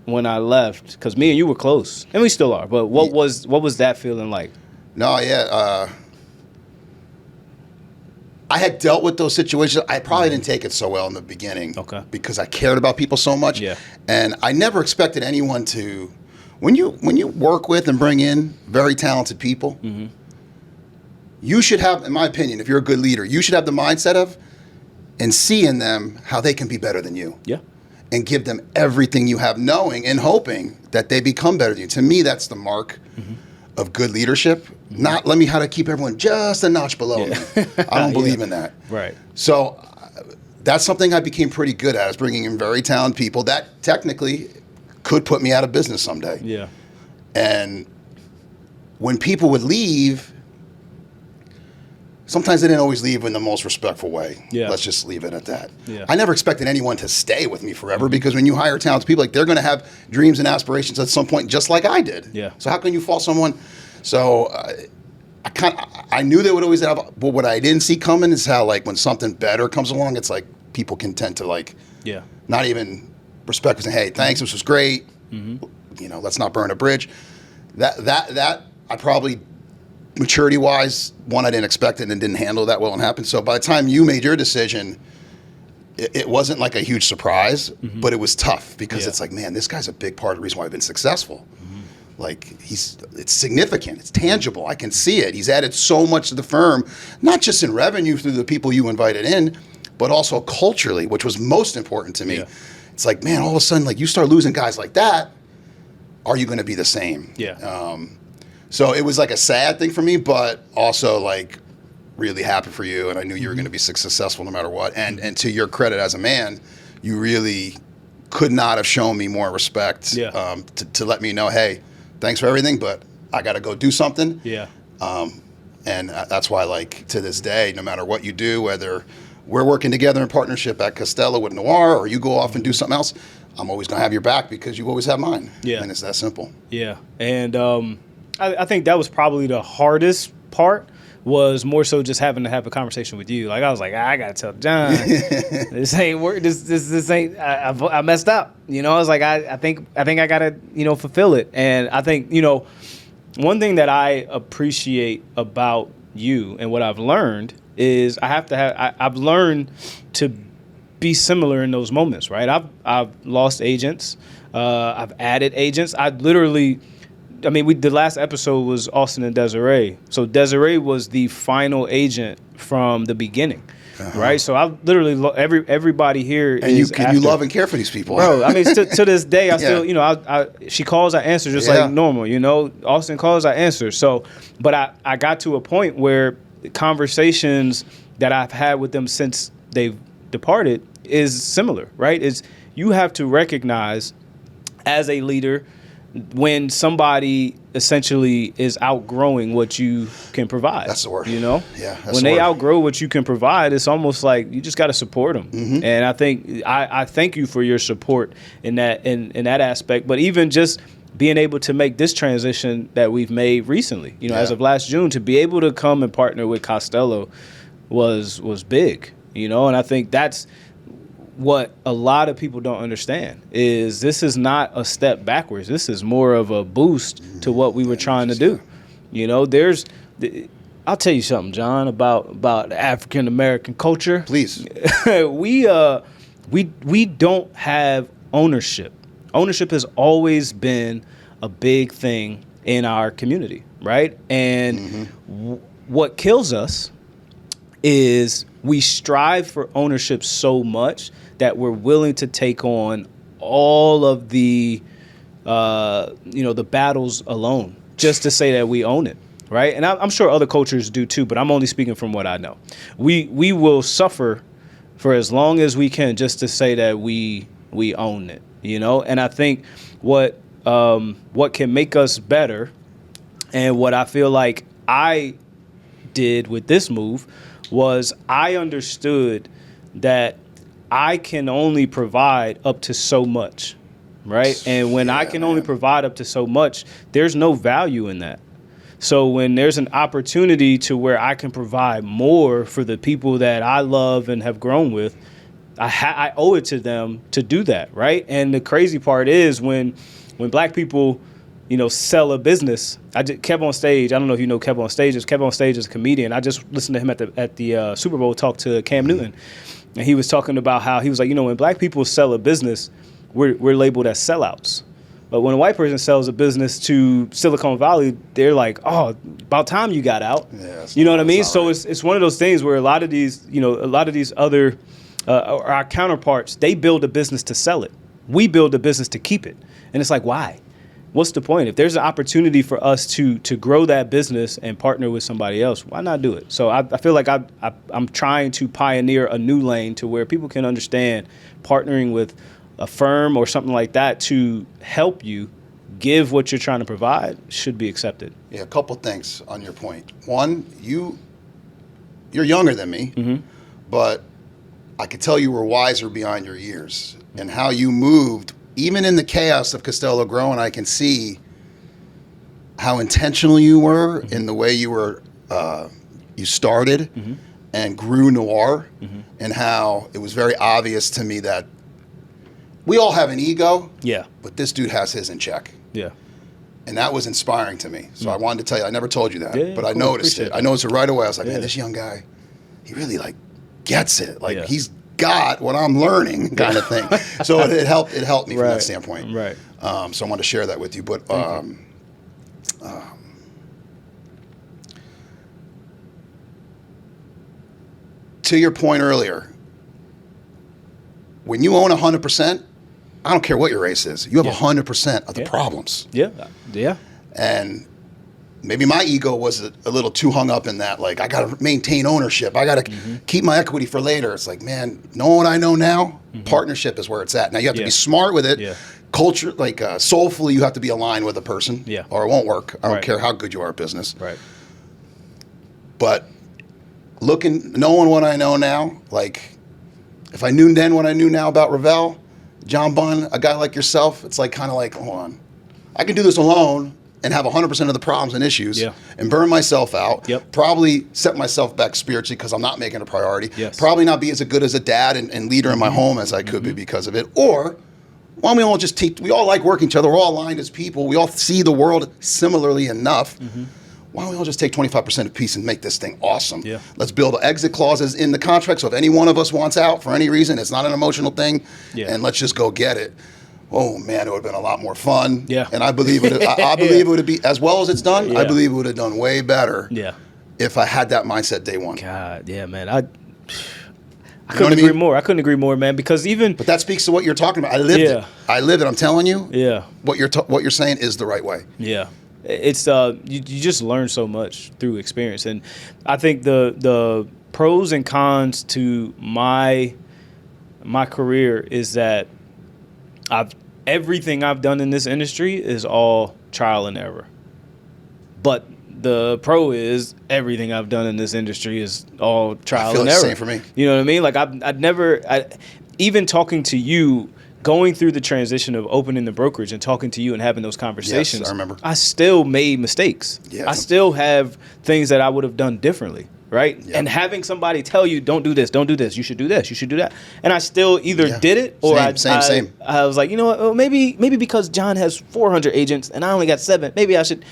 [SPEAKER 1] when I left? Because me and you were close, and we still are. But what was that feeling like?
[SPEAKER 2] No, yeah. I had dealt with those situations. I probably didn't take it so well in the beginning.
[SPEAKER 1] Okay.
[SPEAKER 2] Because I cared about people so much.
[SPEAKER 1] Yeah.
[SPEAKER 2] And I never expected anyone to. When you work with and bring in very talented people, you should have, in my opinion, if you're a good leader, you should have the mindset of and see in them how they can be better than you.
[SPEAKER 1] Yeah.
[SPEAKER 2] And give them everything you have, knowing and hoping that they become better than you. To me, that's the mark of good leadership. Not let me how to keep everyone just a notch below me. I don't believe in that.
[SPEAKER 1] Right.
[SPEAKER 2] So that's something I became pretty good at, is bringing in very talented people that technically could put me out of business someday.
[SPEAKER 1] Yeah.
[SPEAKER 2] And when people would leave, sometimes they didn't always leave in the most respectful way.
[SPEAKER 1] Yeah.
[SPEAKER 2] Let's just leave it at that.
[SPEAKER 1] Yeah.
[SPEAKER 2] I never expected anyone to stay with me forever, because when you hire talented people, like, they're going to have dreams and aspirations at some point, just like I did.
[SPEAKER 1] Yeah.
[SPEAKER 2] So how can you fault someone? So I knew they would always have, but what I didn't see coming is how, like, when something better comes along, it's like people can tend to, like, not even respect, saying, hey, thanks, this was great. Let's not burn a bridge. That I probably, maturity-wise, one, I didn't expect it and didn't handle that well and happened. So by the time you made your decision, it wasn't like a huge surprise, but it was tough, because it's like, man, this guy's a big part of the reason why I've been successful. Like, it's significant, it's tangible, I can see it. He's added so much to the firm, not just in revenue through the people you invited in, but also culturally, which was most important to me.
[SPEAKER 1] Yeah.
[SPEAKER 2] It's like, man, all of a sudden, like, you start losing guys like that, are you going to be the same?
[SPEAKER 1] Yeah.
[SPEAKER 2] So it was like a sad thing for me, but also, like, really happy for you. And I knew you were going to be successful no matter what. And to your credit as a man, you really could not have shown me more respect to let me know, hey, thanks for everything, but I got to go do something.
[SPEAKER 1] Yeah.
[SPEAKER 2] And that's why, like, to this day, no matter what you do, whether we're working together in partnership at Costello with NÖIRE, or you go off and do something else, I'm always going to have your back, because you always have mine.
[SPEAKER 1] Yeah.
[SPEAKER 2] And it's that simple.
[SPEAKER 1] Yeah. And I think that was probably the hardest part, was more so just having to have a conversation with you. Like, I was like, I got to tell John, this ain't work. This ain't, I messed up. I was like, I think I got to, fulfill it. And I think, one thing that I appreciate about you and what I've learned is I've learned to be similar in those moments, right? I've lost agents. I've added agents. The last episode was Austin and Desiree. So Desiree was the final agent from the beginning, right? So I literally everybody here
[SPEAKER 2] and
[SPEAKER 1] is
[SPEAKER 2] you love and care for these people,
[SPEAKER 1] bro. I mean, to this day, I still, she calls, I answer just like normal. Austin calls, I answer. So, but I got to a point where the conversations that I've had with them since they've departed is similar, right? Is you have to recognize as a leader when somebody essentially is outgrowing what you can provide.
[SPEAKER 2] That's the word.
[SPEAKER 1] Yeah.
[SPEAKER 2] That's
[SPEAKER 1] when they outgrow what you can provide, it's almost like you just got to support them. And I think I thank you for your support in that that aspect. But even just being able to make this transition that we've made recently, as of last June, to be able to come and partner with Costello was big. And I think that's what a lot of people don't understand, is this is not a step backwards. This is more of a boost to what we were trying to do. I'll tell you something, John, about African American culture.
[SPEAKER 2] Please.
[SPEAKER 1] We don't have ownership. Ownership has always been a big thing in our community, right? And what kills us is we strive for ownership so much that we're willing to take on all of the, the battles alone, just to say that we own it, right? And I'm sure other cultures do too, but I'm only speaking from what I know. We will suffer for as long as we can just to say that we own it, And I think what what can make us better, and what I feel like I did with this move was I understood that I can only provide up to so much, right? And when I can only provide up to so much, there's no value in that. So when there's an opportunity to where I can provide more for the people that I love and have grown with, I owe it to them to do that, right? And the crazy part is when black people, sell a business. Kev on Stage. I don't know if you know Kev on Stage. Kev on Stage is a comedian. I just listened to him at the Super Bowl talk to Cam Newton, and he was talking about how he was like, when black people sell a business, we're labeled as sellouts. But when a white person sells a business to Silicon Valley, they're like, oh, about time you got out.
[SPEAKER 2] Yeah,
[SPEAKER 1] you know what I mean? So
[SPEAKER 2] right.
[SPEAKER 1] it's one of those things where a lot of these other our counterparts, they build a business to sell it. We build a business to keep it. And it's like, why? What's the point? If there's an opportunity for us to grow that business and partner with somebody else, why not do it? So I feel like I'm trying to pioneer a new lane to where people can understand partnering with a firm or something like that to help you give what you're trying to provide should be accepted.
[SPEAKER 2] Yeah, a couple things on your point. One, you're younger than me, but I could tell you were wiser beyond your years, and how you moved, even in the chaos of Costello growing. I can see how intentional you were in the way you were, you started and grew NÖIRE, and how it was very obvious to me that we all have an ego, but this dude has his in check.
[SPEAKER 1] Yeah.
[SPEAKER 2] And that was inspiring to me. So I wanted to tell you, I never told you that, but I
[SPEAKER 1] cool.
[SPEAKER 2] noticed it. I noticed it right away. I was like, man,
[SPEAKER 1] Yeah.
[SPEAKER 2] this young guy, he really gets it.
[SPEAKER 1] Yeah.
[SPEAKER 2] He's got what I'm learning kind of thing. So it helped me from that standpoint.
[SPEAKER 1] Right.
[SPEAKER 2] So I wanted to share that with you. But to your point earlier, when you own 100%, I don't care what your race is. You have 100% of the problems.
[SPEAKER 1] Yeah. Yeah.
[SPEAKER 2] And maybe my ego was a little too hung up in that. I got to maintain ownership. I got to keep my equity for later. It's like, man, knowing what I know now, partnership is where it's at. Now you have to be smart with it.
[SPEAKER 1] Yeah.
[SPEAKER 2] Culture, soulfully, you have to be aligned with a person.
[SPEAKER 1] Yeah.
[SPEAKER 2] Or it won't work. I don't care how good you are at business.
[SPEAKER 1] Right.
[SPEAKER 2] But knowing what I know now, if I knew then what I knew now about Ravel, John Bunn, a guy like yourself, it's hold on. I can do this alone and have 100% of the problems and issues and burn myself out, probably set myself back spiritually because I'm not making a priority, probably not be as good as a dad and leader in my home as I could be because of it. Or, why don't we all just we all like working each other, we're all aligned as people, we all see the world similarly enough. Why don't we all just take 25% of piece and make this thing awesome?
[SPEAKER 1] Yeah.
[SPEAKER 2] Let's build exit clauses in the contract, so if any one of us wants out for any reason, it's not an emotional thing, and let's just go get it. Oh man, it would have been a lot more fun. Yeah. And I believe it. I believe it would be, as well as it's done. I believe it would have done way better. Yeah. If I had that mindset day one.
[SPEAKER 1] God, yeah, man. I couldn't agree more. I couldn't agree more, man. Because
[SPEAKER 2] but that speaks to what you're talking about. I lived it. I lived it. I'm telling you.
[SPEAKER 1] Yeah.
[SPEAKER 2] What you're saying is the right way.
[SPEAKER 1] Yeah. It's you just learn so much through experience, and I think the pros and cons to my career is that everything I've done in this industry is all trial and error. But the pro is everything I've done in this industry is all trial and error.
[SPEAKER 2] Same for me.
[SPEAKER 1] You know what I mean? I'd never even talking to you, going through the transition of opening the brokerage and talking to you and having those conversations.
[SPEAKER 2] Yes, I remember.
[SPEAKER 1] I still made mistakes. Yeah. I still have things that I would have done differently. Right. Yep. And having somebody tell you, don't do this, you should do this, you should do that. And I still either did it or
[SPEAKER 2] same.
[SPEAKER 1] I was like, you know what, well, maybe because John has 400 agents and I only got 7, maybe I should.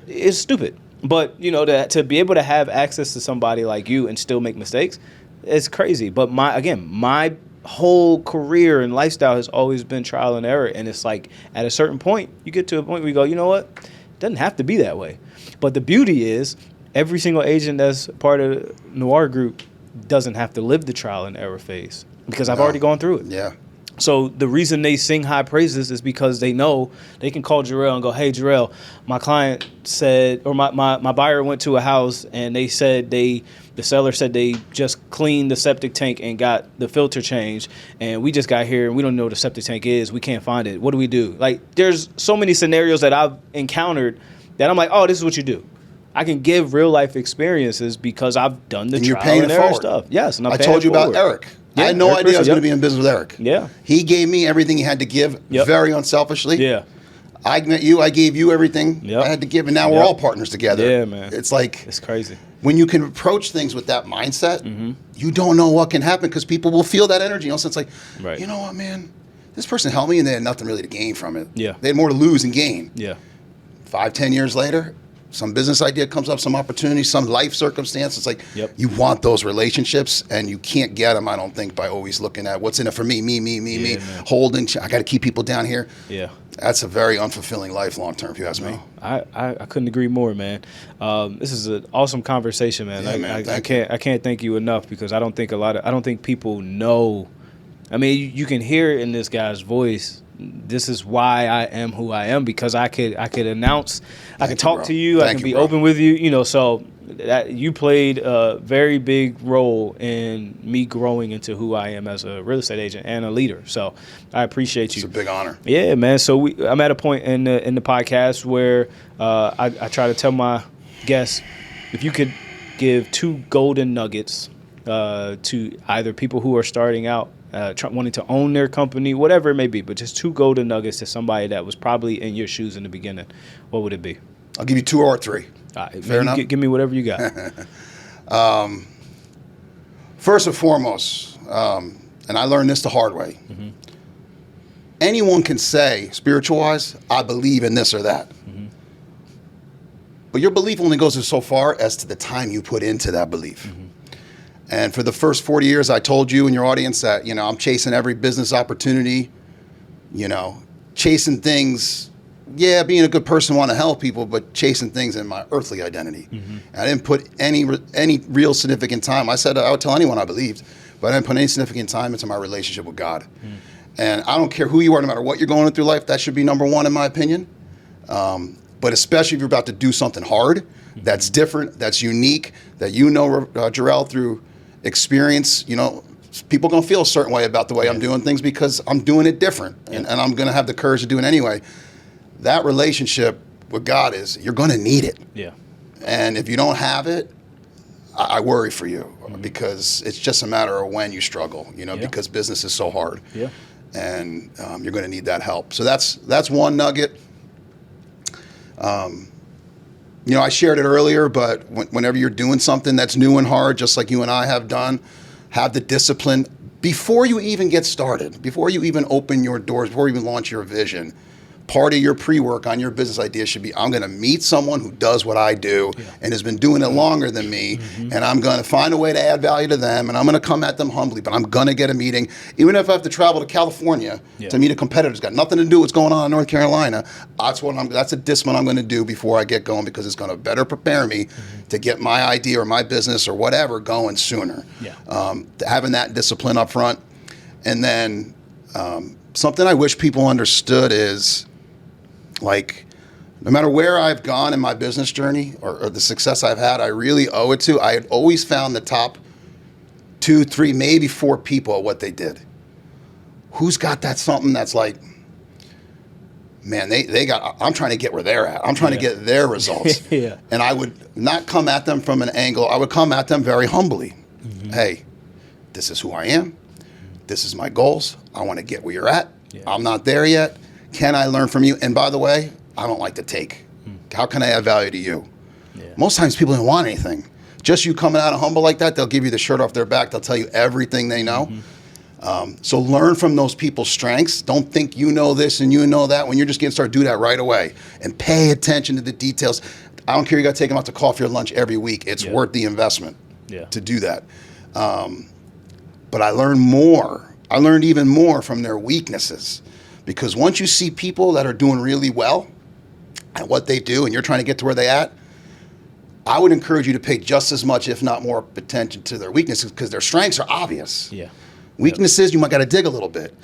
[SPEAKER 1] It's stupid. But, to be able to have access to somebody like you and still make mistakes, it's crazy. But my whole career and lifestyle has always been trial and error. And it's like at a certain point, you get to a point where you go, you know what, it doesn't have to be that way. But the beauty is, every single agent that's part of NÖIRE Group doesn't have to live the trial and error phase because I've already gone through it.
[SPEAKER 2] Yeah.
[SPEAKER 1] So the reason they sing high praises is because they know they can call Jerell and go, hey, Jerell, my client said, or my buyer went to a house and they said the seller said they just cleaned the septic tank and got the filter changed. And we just got here and we don't know what the septic tank is. We can't find it. What do we do? Like, there's so many scenarios that I've encountered that I'm like, oh, this is what you do. I can give real life experiences because I've done the trial and error stuff. Yes, and
[SPEAKER 2] I told you about Eric. I had no idea I was going to be in business with Eric.
[SPEAKER 1] Yeah.
[SPEAKER 2] He gave me everything he had to give very unselfishly.
[SPEAKER 1] Yeah.
[SPEAKER 2] I met you. I gave you everything I had to give. And now we're all partners together.
[SPEAKER 1] Yeah, man.
[SPEAKER 2] It's like...
[SPEAKER 1] It's crazy.
[SPEAKER 2] When you can approach things with that mindset, you don't know what can happen because people will feel that energy. So it's like, you know what, man? This person helped me and they had nothing really to gain from it.
[SPEAKER 1] Yeah.
[SPEAKER 2] They had more to lose and gain.
[SPEAKER 1] Yeah.
[SPEAKER 2] 5-10 years later, some business idea comes up, some opportunity, some life circumstance. It's like you want those relationships, and you can't get them, I don't think, by always looking at what's in it for me, me, holding. I got to keep people down here.
[SPEAKER 1] Yeah.
[SPEAKER 2] That's a very unfulfilling life long term, if you ask me.
[SPEAKER 1] I couldn't agree more, man. This is an awesome conversation, man.
[SPEAKER 2] Yeah,
[SPEAKER 1] I can't thank you enough because I don't think people know. I mean, you can hear it in this guy's voice. This is why I am who I am, because I could announce, I can talk to you, I can be open with you, you know. So you played a very big role in me growing into who I am as a real estate agent and a leader. So I appreciate you.
[SPEAKER 2] It's a big honor.
[SPEAKER 1] Yeah, man. So I'm at a point in the podcast where I try to tell my guests, if you could give 2 golden nuggets to either people who are starting out, wanting to own their company, whatever it may be, but just 2 golden nuggets to somebody that was probably in your shoes in the beginning, what would it be?
[SPEAKER 2] I'll give you 2 or 3.
[SPEAKER 1] All right,
[SPEAKER 2] fair enough.
[SPEAKER 1] Give me whatever you got.
[SPEAKER 2] First and foremost, and I learned this the hard way. Anyone can say, spiritual-wise, I believe in this or that. But your belief only goes so far as to the time you put into that belief. And for the first 40 years, I told you and your audience that, you know, I'm chasing every business opportunity, you know, chasing things. Yeah, being a good person, want to help people, but chasing things in my earthly identity. I didn't put any real significant time. I said I would tell anyone I believed, but I didn't put any significant time into my relationship with God. And I don't care who you are, no matter what you're going through life, that should be number one in my opinion. But especially if you're about to do something hard, that's different, that's unique, that you know, Jerell, through experience, you know, people going to feel a certain way about the way I'm doing things because I'm doing it different, and I'm going to have the courage to do it anyway. That relationship with God is, you're going to need it. Yeah. And if you don't have it, I worry for you because it's just a matter of when you struggle, you know, because business is so hard. Yeah. And you're going to need that help. So that's one nugget. You know, I shared it earlier, but whenever you're doing something that's new and hard, just like you and I have done, have the discipline before you even get started, before you even open your doors, before you even launch your vision. Part of your pre-work on your business idea should be, I'm going to meet someone who does what I do and has been doing it longer than me, and I'm going to find a way to add value to them, and I'm going to come at them humbly, but I'm going to get a meeting. Even if I have to travel to California to meet a competitor who's got nothing to do with what's going on in North Carolina, that's a discipline I'm going to do before I get going, because it's going to better prepare me to get my idea or my business or whatever going sooner. Having that discipline up front. And then something I wish people understood is, like, no matter where I've gone in my business journey or the success I've had, I really owe it to, I had always found the top 2, 3, maybe 4 people at what they did. Who's got that something that's like, man, I'm trying to get where they're at. I'm trying to get their results. And I would not come at them from an angle. I would come at them very humbly. Hey, this is who I am. This is my goals. I want to get where you're at. I'm not there yet. Can I learn from you? And by the way, I don't like to take. How can I add value to you? Most times people don't want anything. Just you coming out of humble like that, they'll give you the shirt off their back. They'll tell you everything they know. So learn from those people's strengths. Don't think you know this and you know that. When you're just getting started, do that right away. And pay attention to the details. I don't care, you got to take them out to coffee or lunch every week. It's worth the investment to do that. But I learned more. I learned even more from their weaknesses. Because once you see people that are doing really well at what they do and you're trying to get to where they're at, I would encourage you to pay just as much, if not more, attention to their weaknesses, because their strengths are obvious. Weaknesses, you might got to dig a little bit.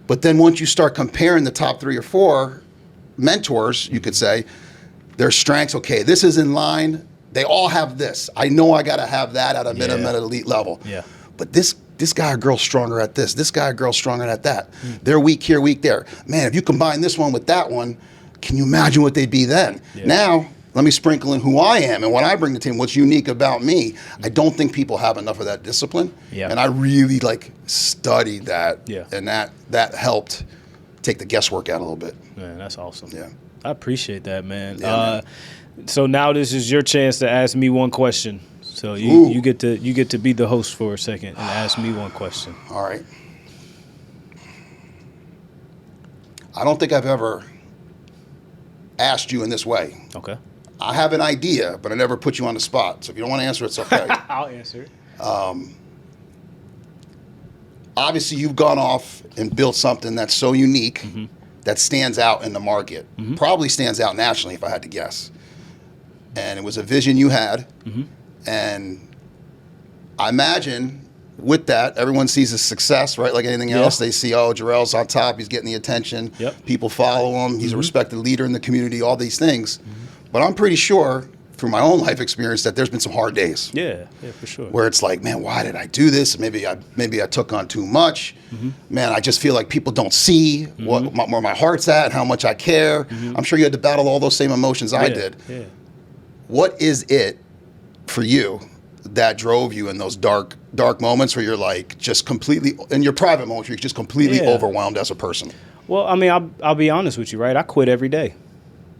[SPEAKER 2] But then once you start comparing the top 3 or 4 mentors, you could say, their strengths, okay, this is in line. They all have this. I know I got to have that at a minimum at elite level.
[SPEAKER 1] Yeah.
[SPEAKER 2] But this guy or girl's stronger at this. This guy or girl's stronger at that. They're weak here, weak there. Man, if you combine this one with that one, can you imagine what they'd be then? Yeah. Now, let me sprinkle in who I am and what I bring to the team, what's unique about me. I don't think people have enough of that discipline.
[SPEAKER 1] Yeah.
[SPEAKER 2] And I really studied that.
[SPEAKER 1] Yeah.
[SPEAKER 2] And that helped take the guesswork out a little bit.
[SPEAKER 1] Man, that's awesome.
[SPEAKER 2] Yeah.
[SPEAKER 1] I appreciate that, man.
[SPEAKER 2] Yeah, man.
[SPEAKER 1] So now this is your chance to ask me one question. So you get to be the host for a second and ask me one question.
[SPEAKER 2] All right. I don't think I've ever asked you in this way.
[SPEAKER 1] Okay.
[SPEAKER 2] I have an idea, but I never put you on the spot. So if you don't want to answer, it's okay.
[SPEAKER 1] I'll answer it.
[SPEAKER 2] Obviously, you've gone off and built something that's so unique that stands out in the market. Probably stands out nationally, if I had to guess. And it was a vision you had. And I imagine with that, everyone sees his success, right? Like anything else, they see, oh, Jerell's on top. He's getting the attention.
[SPEAKER 1] Yep.
[SPEAKER 2] People follow him. He's a respected leader in the community, all these things. But I'm pretty sure through my own life experience that there's been some hard days.
[SPEAKER 1] Yeah, for sure.
[SPEAKER 2] Where it's like, man, why did I do this? Maybe I took on too much. Man, I just feel like people don't see where my heart's at and how much I care. I'm sure you had to battle all those same emotions I did.
[SPEAKER 1] Yeah.
[SPEAKER 2] What is it for you that drove you in those dark moments where you're like just completely, in your private moments, you're just completely overwhelmed as a person?
[SPEAKER 1] Well, I mean, I'll be honest with you, right? I quit every day.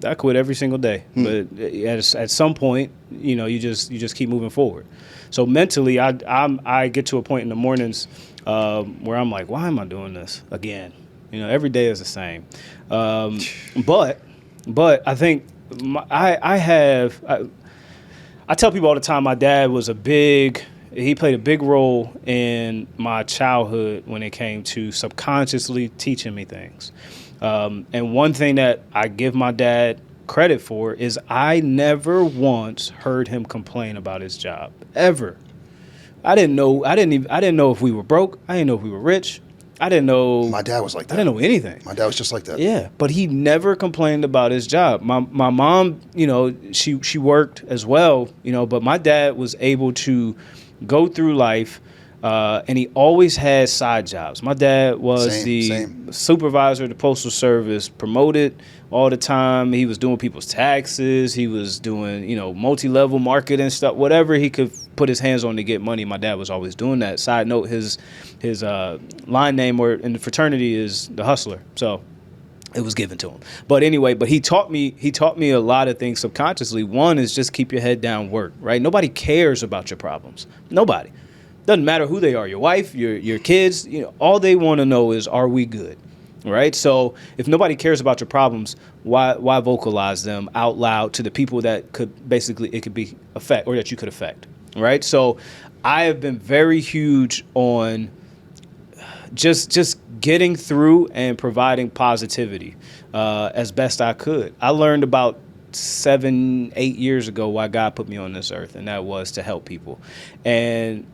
[SPEAKER 1] I quit every single day. But at some point, you just keep moving forward. So mentally, I get to a point in the mornings where I'm like, why am I doing this again? Every day is the same. But I think I tell people all the time, my dad was he played a big role in my childhood when it came to subconsciously teaching me things. And one thing that I give my dad credit for is I never once heard him complain about his job, ever. I didn't know if we were broke. I didn't know if we were rich. I didn't know.
[SPEAKER 2] My dad was like that.
[SPEAKER 1] I didn't know anything.
[SPEAKER 2] My dad was just like that.
[SPEAKER 1] Yeah, but he never complained about his job. My mom, she worked as well, but my dad was able to go through life, and he always had side jobs. My dad was the supervisor of the Postal Service, promoted all the time. He was doing people's taxes. He was doing, multi-level marketing stuff, whatever he could put his hands on to get money. My dad was always doing that. Side note, his line name in the fraternity is the Hustler. So it was given to him. But anyway, he taught me a lot of things subconsciously. One is just keep your head down, work, right? Nobody cares about your problems. Nobody. Doesn't matter who they are, your wife, your kids, all they want to know is, are we good? Right? So if nobody cares about your problems, why vocalize them out loud to the people that it could be affect, or that you could affect, right? So I have been very huge on just getting through and providing positivity as best I could. I learned about 7-8 years ago why God put me on this earth, and that was to help people. And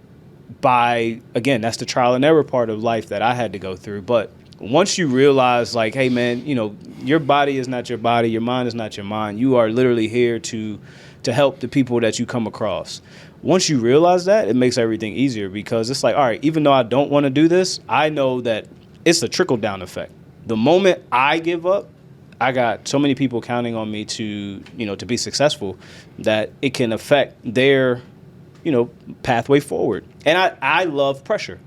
[SPEAKER 1] that's the trial and error part of life that I had to go through. But once you realize, like, hey, man, your body is not your body, your mind is not your mind. You are literally here to help the people that you come across. Once you realize that, it makes everything easier, because it's like, all right, even though I don't want to do this, I know that it's a trickle-down effect. The moment I give up, I got so many people counting on me to be successful that it can affect their, pathway forward. And I love pressure.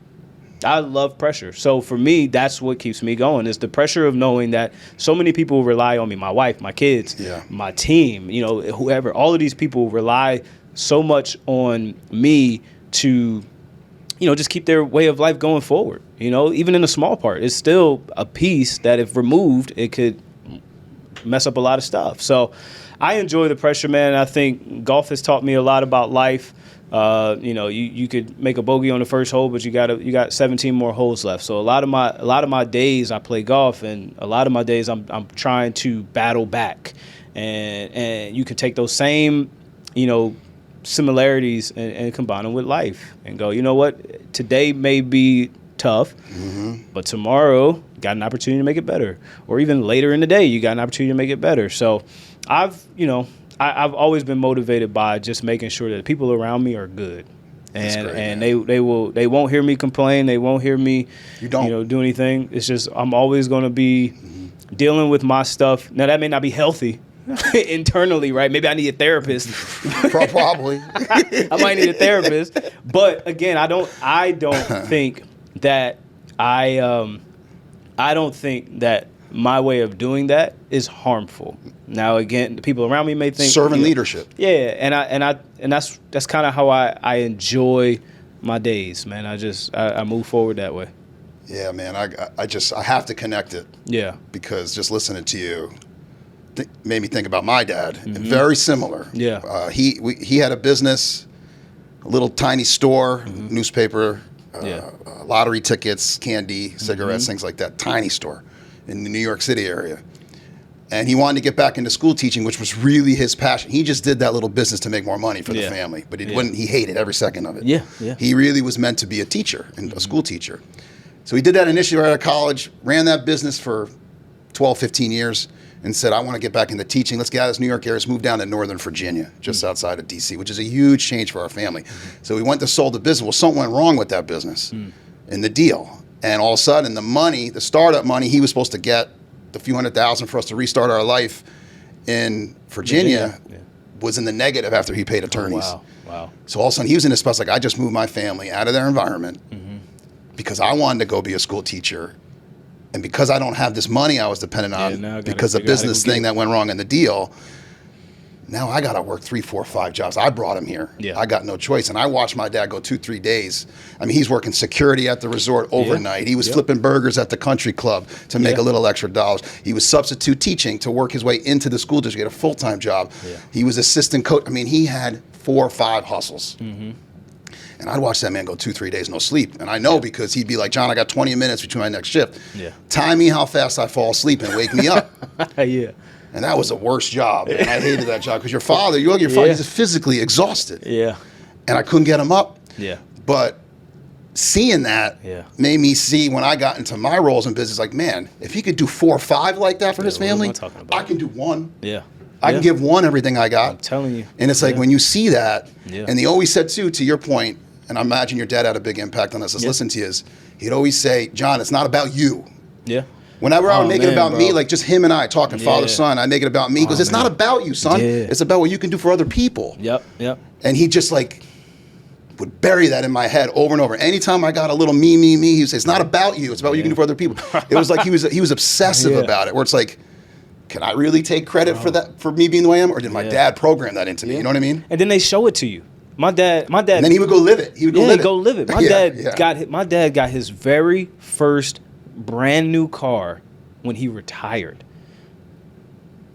[SPEAKER 1] So for me, that's what keeps me going, is the pressure of knowing that so many people rely on me, my wife, my kids, my team, whoever, all of these people rely so much on me to, just keep their way of life going forward. Even in a small part, it's still a piece that if removed, it could mess up a lot of stuff. So I enjoy the pressure, man. I think golf has taught me a lot about life. You could make a bogey on the first hole, but you got 17 more holes left. So a lot of my days I play golf, and a lot of my days I'm trying to battle back, and you could take those same, similarities and combine them with life and go, you know what, today may be tough. But tomorrow, got an opportunity to make it better. Or even later in the day, you got an opportunity to make it better. So I've always been motivated by just making sure that the people around me are good. And they won't hear me complain. They won't hear me do anything. It's just I'm always going to be dealing with my stuff. Now that may not be healthy internally, right? Maybe I need a therapist.
[SPEAKER 2] Probably.
[SPEAKER 1] I might need a therapist. But again, I don't think that I don't think that my way of doing that is harmful. Now, again, the people around me may think
[SPEAKER 2] servant leadership.
[SPEAKER 1] Yeah, and that's kind of how I enjoy my days, man. I move forward that way.
[SPEAKER 2] Yeah, man. I have to connect it.
[SPEAKER 1] Yeah,
[SPEAKER 2] because just listening to you made me think about my dad. Very similar.
[SPEAKER 1] Yeah,
[SPEAKER 2] he had a business, a little tiny store, newspaper, lottery tickets, candy, cigarettes, things like that. Tiny store in the New York City area. And he wanted to get back into school teaching, which was really his passion. He just did that little business to make more money for the family, but he hated every second of it.
[SPEAKER 1] Yeah.
[SPEAKER 2] He really was meant to be a teacher and a school teacher. So he did that initially right out of college, ran that business for 12, 15 years, and said, I want to get back into teaching. Let's get out of this New York area. Let's move down to Northern Virginia, just outside of D.C., which is a huge change for our family. So we went to sold the business. Well, something went wrong with that business in the deal. And all of a sudden, the startup money he was supposed to get, the few $100,000 for us to restart our life in Virginia was in the negative after he paid attorneys.
[SPEAKER 1] Oh, wow.
[SPEAKER 2] So all of a sudden he was in this spot like, I just moved my family out of their environment because I wanted to go be a school teacher. And because I don't have this money I was dependent on because of business thing that went wrong in the deal, now I got to work 3, 4, 5 jobs. I brought him here. Yeah. I got no choice. And I watched my dad go 2, 3 days. I mean, he's working security at the resort overnight. He was flipping burgers at the country club to make a little extra dollars. He was substitute teaching to work his way into the school district, get a full-time job. Yeah. He was assistant coach. I mean, he had 4 or 5 hustles. And I'd watch that man go 2, 3 days, no sleep. And I know because he'd be like, John, I got 20 minutes between my next shift. Time me how fast I fall asleep and wake me up. And that was the worst job. And I hated that job because your father, he's physically exhausted. And I couldn't get him up. But seeing that made me see when I got into my roles in business, like, man, if he could do 4 or 5 like that for his family, I can do 1. I can give 1 everything I got.
[SPEAKER 1] I'm telling you.
[SPEAKER 2] And it's like when you see that, and he always said too, to your point, and I imagine your dad had a big impact on us. Let's listen to you. He'd always say, John, it's not about you. Whenever I would make it about me, like just him and I talking father, son, I make it about me. Because it's not about you, son. It's about what you can do for other people. And he just like would bury that in my head over and over. Anytime I got a little me, he would say, it's not about you. It's about what you can do for other people. It was like he was obsessive about it, where it's like, can I really take credit for that, for me being the way I am? Or did my dad program that into me? You know what I mean?
[SPEAKER 1] And then they show it to you. My dad. And
[SPEAKER 2] then he would go live it. He would go live it.
[SPEAKER 1] My dad got his very first brand new car when he retired.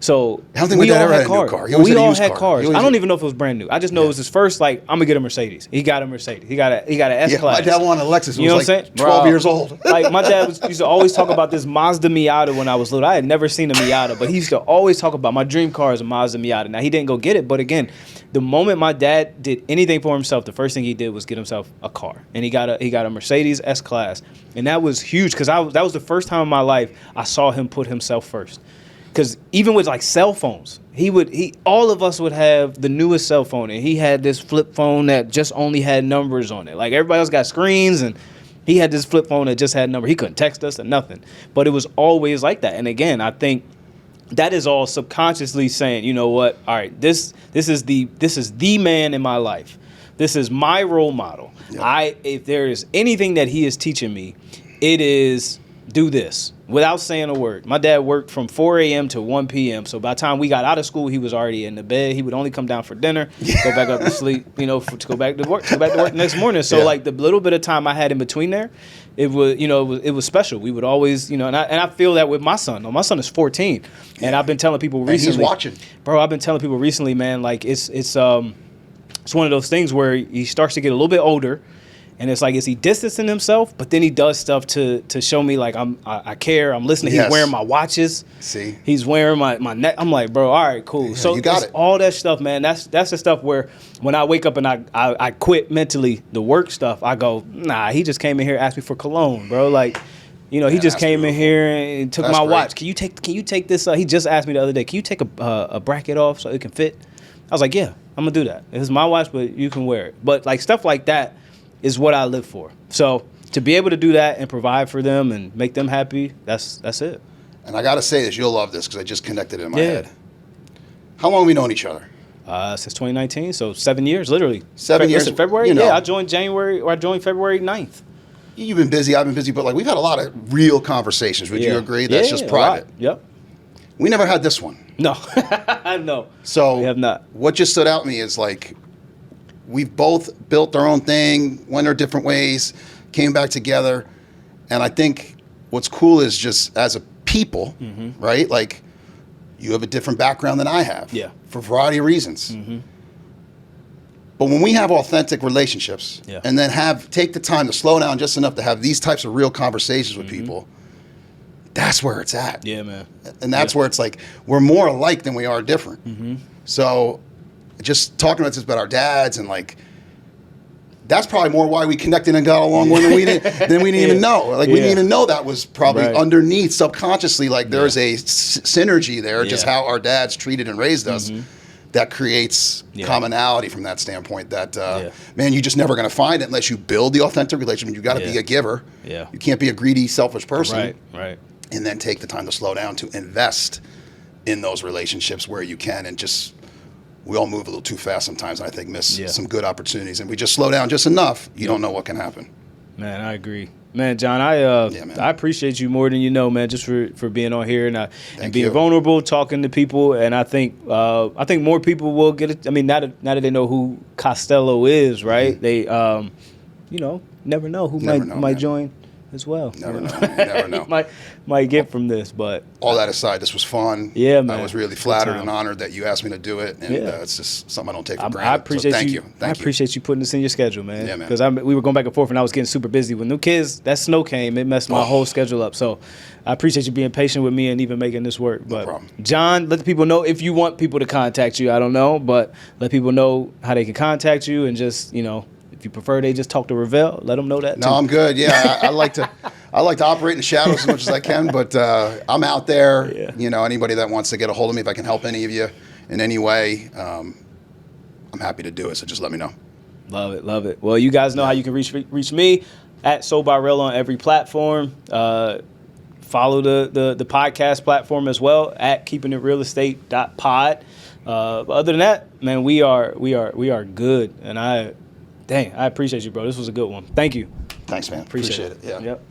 [SPEAKER 1] So
[SPEAKER 2] I don't think my dad ever had a new car.
[SPEAKER 1] We all had cars. I don't even know if it was brand new. I just know it was his first. Like, I'm gonna get a Mercedes. He got a Mercedes. He got an S class.
[SPEAKER 2] My dad wanted a Lexus.
[SPEAKER 1] You know what I'm saying?
[SPEAKER 2] 12 years old.
[SPEAKER 1] Like my dad used to always talk about this Mazda Miata when I was little. I had never seen a Miata, but he used to always talk about my dream car is a Mazda Miata. Now he didn't go get it, but again, the moment my dad did anything for himself, the first thing he did was get himself a car, and he got a Mercedes S class, and that was huge because that was the first time in my life I saw him put himself first. Because even with like cell phones, all of us would have the newest cell phone, and he had this flip phone that just only had numbers on it. Like everybody else got screens, and he had this flip phone that just had numbers. He couldn't text us or nothing, but it was always like that. And again, I think that is all subconsciously saying, you know what? All right, this is the man in my life. This is my role model. Yep. If there is anything that he is teaching me, it is do this without saying a word. My dad worked from 4 a.m. to 1 p.m. So by the time we got out of school, he was already in the bed. He would only come down for dinner, go back up to sleep, to go back to work the next morning. So like the little bit of time I had in between there, it was special. We would always, and I feel that with my son. My son is 14, and I've been telling people recently.
[SPEAKER 2] And he's watching.
[SPEAKER 1] Bro, I've been telling people recently, man, like it's one of those things where he starts to get a little bit older. And it's like, is he distancing himself? But then he does stuff to show me like I care. I'm listening.
[SPEAKER 2] Yes.
[SPEAKER 1] He's wearing my watches.
[SPEAKER 2] See,
[SPEAKER 1] he's wearing my neck. I'm like, bro, all right, cool.
[SPEAKER 2] Yeah,
[SPEAKER 1] So
[SPEAKER 2] you got it.
[SPEAKER 1] all that stuff, man. That's the stuff where when I wake up and I quit mentally the work stuff, I go, nah. He just came in here, asked me for cologne, bro. Like, he just
[SPEAKER 2] that's
[SPEAKER 1] came in
[SPEAKER 2] beautiful.
[SPEAKER 1] here and took
[SPEAKER 2] That's
[SPEAKER 1] my
[SPEAKER 2] great.
[SPEAKER 1] watch. Can you take this? He just asked me the other day. Can you take a bracket off so it can fit? I was like, yeah, I'm gonna do that. It's my watch, but you can wear it. But like stuff like that is what I live for. So to be able to do that and provide for them and make them happy, that's it.
[SPEAKER 2] And I got to say this, you'll love this because I just connected it in my
[SPEAKER 1] Yeah.
[SPEAKER 2] head. How long have we known each other?
[SPEAKER 1] Since 2019, so 7 years, literally.
[SPEAKER 2] 7 years,
[SPEAKER 1] Listen, February?
[SPEAKER 2] you know.
[SPEAKER 1] Yeah, I joined February 9th.
[SPEAKER 2] You've been busy, I've been busy, but like we've had a lot of real conversations. Would you agree? That's just
[SPEAKER 1] a
[SPEAKER 2] private.
[SPEAKER 1] lot. Yep.
[SPEAKER 2] We never had this one.
[SPEAKER 1] No. No.
[SPEAKER 2] So
[SPEAKER 1] We have not.
[SPEAKER 2] What just stood out to me is like we've both built our own thing, went our different ways, came back together. And I think what's cool is just as a people, right? Like you have a different background than I have.
[SPEAKER 1] Yeah.
[SPEAKER 2] For a variety of reasons. But when we have authentic relationships
[SPEAKER 1] Yeah.
[SPEAKER 2] and then take the time to slow down just enough to have these types of real conversations with people, that's where it's at.
[SPEAKER 1] Yeah, man.
[SPEAKER 2] And that's where it's like we're more alike than we are different. So just talking about this about our dads and like that's probably more why we connected and got along more than we didn't even know. Like we didn't even know that was probably
[SPEAKER 1] Right.
[SPEAKER 2] underneath subconsciously. Like there's a synergy there, just
[SPEAKER 1] Yeah.
[SPEAKER 2] how our dads treated and raised us. That creates
[SPEAKER 1] Yeah.
[SPEAKER 2] commonality from that standpoint. That man, you're just never going to find it unless you build the authentic relationship. You got to be
[SPEAKER 1] Yeah.
[SPEAKER 2] a giver.
[SPEAKER 1] Yeah.
[SPEAKER 2] You can't be a greedy, selfish person.
[SPEAKER 1] Right.
[SPEAKER 2] And then take the time to slow down to invest in those relationships where you can, and just we all move a little too fast sometimes, and I think miss some good opportunities. And we just slow down just enough, you don't know what can happen.
[SPEAKER 1] Man, I agree. Man, John, I
[SPEAKER 2] man.
[SPEAKER 1] I appreciate you more than you know, man, just for being on here and being
[SPEAKER 2] you.
[SPEAKER 1] vulnerable, talking to people. And I think more people will get it. I mean, now that they know who Costello is, right? They never know who
[SPEAKER 2] Never know,
[SPEAKER 1] might
[SPEAKER 2] man.
[SPEAKER 1] join as well.
[SPEAKER 2] Never
[SPEAKER 1] You
[SPEAKER 2] know. Man. You never know.
[SPEAKER 1] might get from this, but
[SPEAKER 2] All that aside, this was fun.
[SPEAKER 1] Yeah, man.
[SPEAKER 2] I was really
[SPEAKER 1] Good
[SPEAKER 2] flattered
[SPEAKER 1] time.
[SPEAKER 2] and honored that you asked me to do it, and
[SPEAKER 1] Yeah.
[SPEAKER 2] it's just something I don't take for granted.
[SPEAKER 1] I appreciate
[SPEAKER 2] so thank
[SPEAKER 1] you.
[SPEAKER 2] you.
[SPEAKER 1] I appreciate you putting this in your schedule, man.
[SPEAKER 2] Yeah, man.
[SPEAKER 1] Because we were going back and forth, and I was getting super busy. When new kids, that snow came, it messed my whole schedule up. So I appreciate you being patient with me and even making this work. But
[SPEAKER 2] problem.
[SPEAKER 1] John, let the people know if you want people to contact you. I don't know, but let people know how they can contact you, and just if you prefer, they just talk to Ravel. Let them know that.
[SPEAKER 2] No,
[SPEAKER 1] too.
[SPEAKER 2] I'm good. Yeah, I like to operate in the shadows as much as I can, but I'm out there.
[SPEAKER 1] Yeah.
[SPEAKER 2] Anybody that wants to get a hold of me, if I can help any of you in any way, I'm happy to do it. So just let me know.
[SPEAKER 1] Love it. Well, you guys know how you can reach me at Sold by Rel on every platform. Follow the podcast platform as well at keepinitrealestate.pod. Other than that, man, we are good, and I appreciate you, bro. This was a good one. Thank you.
[SPEAKER 2] Thanks, man. Appreciate it. Yeah.
[SPEAKER 1] Yep.